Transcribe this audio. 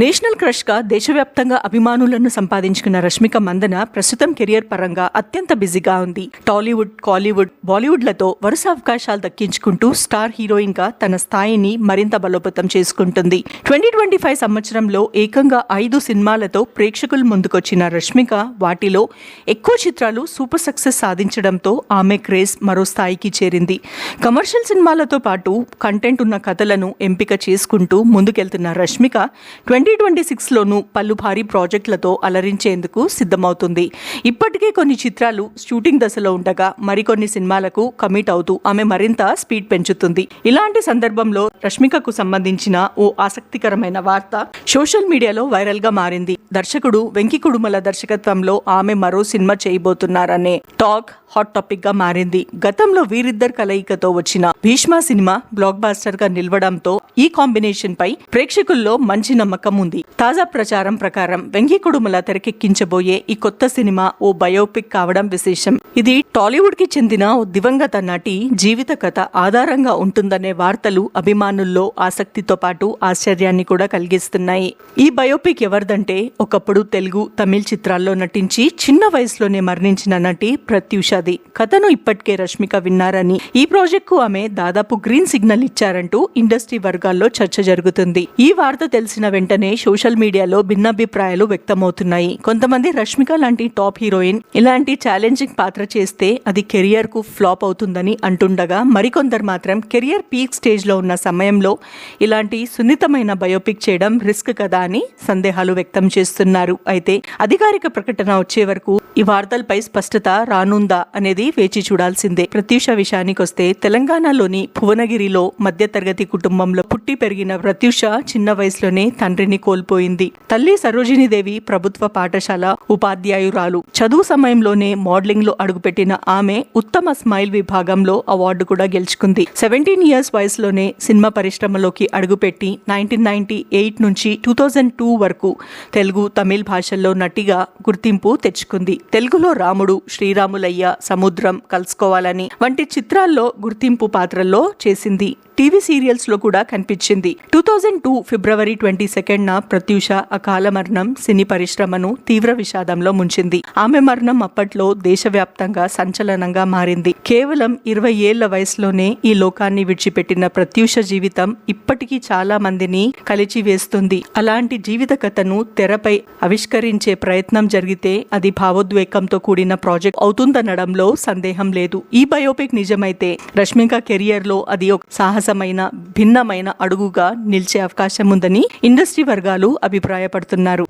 National crush గా దేశవ్యాప్తంగా అభిమానులను సంపాదించుకున్న రష్మిక మందన ప్రస్తుతం కెరియర్ పరంగా అత్యంత బిజీగా ఉంది. టాలీవుడ్, కాలీవుడ్, బాలీవుడ్ లతో వరుస అవకాశాలు దక్కించుకుంటూ స్టార్ హీరోయిన్ గా తన స్థాయిని మరింత బలోపేతం చేసుకుంటుంది. 2025 సంవత్సరంలో ఏకంగా 5 సినిమాలతో ప్రేక్షకుల ముందుకొచ్చిన రష్మిక వాటిలో ఎక్కువ చిత్రాలు సూపర్ సక్సెస్ సాధించడంతో ఆమె క్రేజ్ మరో స్థాయికి చేరింది. కమర్షియల్ సినిమాలతో పాటు కంటెంట్ ఉన్న కథలను ఎంపిక చేసుకుంటూ ముందుకెళ్తున్న రష్మిక 2026లోనూ పలు భారీ ప్రాజెక్టులతో అలరించేందుకు సిద్ధమవుతుంది. ఇప్పటికే కొన్ని చిత్రాలు షూటింగ్ దశలో ఉండగా మరికొన్ని సినిమాలకు కమిట్ అవుతూ ఆమె మరింత స్పీడ్ పెంచుతుంది. ఇలాంటి సందర్భంలో రష్మికకు సంబంధించిన ఓ ఆసక్తికరమైన వార్త సోషల్ మీడియాలో వైరల్ గా మారింది. దర్శకుడు వెంకీ కుడుమల దర్శకత్వంలో ఆమె మరో సినిమా చేయబోతున్నారనే టాక్ హాట్ టాపిక్ గా మారింది. గతంలో వీరిద్దరు కలయికతో వచ్చిన భీష్మ సినిమా బ్లాక్ బాస్టర్ గా నిలవడంతో ఈ కాంబినేషన్ పై ప్రేక్షకుల్లో మంచి నమ్మకం ఉంది. తాజా ప్రచారం ప్రకారం వెంకీ కుడుమల తెరకెక్కించబోయే ఈ కొత్త సినిమా ఓ బయోపిక్ కావడం విశేషం. ఇది టాలీవుడ్ కి చెందిన ఓ దివంగత నటి జీవిత కథ ఆధారంగా ఉంటుందనే వార్తలు అభిమానుల్లో ఆసక్తితో పాటు ఆశ్చర్యాన్ని కూడా కలిగిస్తున్నాయి. ఈ బయోపిక్ ఎవరిదంటే ఒకప్పుడు తెలుగు, తమిళ చిత్రాల్లో నటించి చిన్న వయసులోనే మరణించిన నటి ప్రత్యూషది. కథను ఇప్పటికే రష్మిక విన్నారని, ఈ ప్రాజెక్ట్ కు ఆమె దాదాపు గ్రీన్ సిగ్నల్ ఇచ్చారంటూ ఇండస్ట్రీ వర్గాల్లో చర్చ జరుగుతుంది. ఈ వార్త తెలిసిన వెంటనే సోషల్ మీడియాలో భిన్నాభిప్రాయాలు వ్యక్తమవుతున్నాయి. కొంతమంది రష్మిక లాంటి టాప్ హీరోయిన్ ఇలాంటి ఛాలెంజింగ్ పాత్ర చేస్తే అది కెరియర్ కు ఫ్లాప్ అవుతుందని అంటుండగా, మరికొందరు మాత్రం కెరియర్ పీక్ స్టేజ్ లో ఉన్న సమయంలో ఇలాంటి సున్నితమైన బయోపిక్ చేయడం రిస్క్ కదా అని సందేహాలు వ్యక్తం చేస్తున్నారు. అయితే అధికారిక ప్రకటన వచ్చే వరకు ఈ వార్తలపై స్పష్టత రానుందా అనేది వేచి చూడాల్సిందే. ప్రత్యూష విషయానికొస్తే తెలంగాణలోని భువనగిరిలో మధ్యతరగతి కుటుంబంలో పుట్టి పెరిగిన ప్రత్యూష చిన్న వయసులోనే తండ్రిని కోల్పోయింది. తల్లి సరోజినీదేవి ప్రభుత్వ పాఠశాల ఉపాధ్యాయురాలు. చదువు సమయంలోనే మోడలింగ్ లో అడుగుపెట్టిన ఆమె ఉత్తమ స్మైల్ విభాగంలో అవార్డు కూడా గెలుచుకుంది. 17 ఇయర్స్ వయసులోనే సినిమా పరిశ్రమలోకి అడుగుపెట్టి 1998 నుంచి 2002 వరకు తెలుగు, తమిళ భాషల్లో నటిగా గుర్తింపు తెచ్చుకుంది. తెలుగులో రాముడు, శ్రీరాములయ్య, సముద్రం, కలుసుకోవాలని వంటి చిత్రాల్లో గుర్తింపు పాత్రల్లో చేసింది. టీవీ సీరియల్స్ లో కూడా కనిపించింది. 2002 ఫిబ్రవరి 22న ప్రత్యూష అకాల మరణం సినీ పరిశ్రమను తీవ్ర విషాదంలో ముంచింది. ఆమె మరణం అప్పట్లో దేశవ్యాప్తంగా సంచలనంగా మారింది. కేవలం 20 ఏళ్ల వయసులోనే ఈ లోకాన్ని విడిచిపెట్టిన ప్రత్యూష జీవితం ఇప్పటికీ చాలా మందిని కలిచివేస్తుంది. అలాంటి జీవిత కథను తెరపై ఆవిష్కరించే ప్రయత్నం జరిగితే అది భావోద్వేగంతో కూడిన ప్రాజెక్ట్ అవుతుందనడంలో సందేహం లేదు. ఈ బయోపిక్ నిజమైతే రష్మిక కెరియర్ లో అది ఒక సాహసమైన, భిన్నమైన అడుగుగా నిలిచే అవకాశం ఉందని ఇండస్ట్రీ వర్గాలు అభిప్రాయపడుతున్నారు.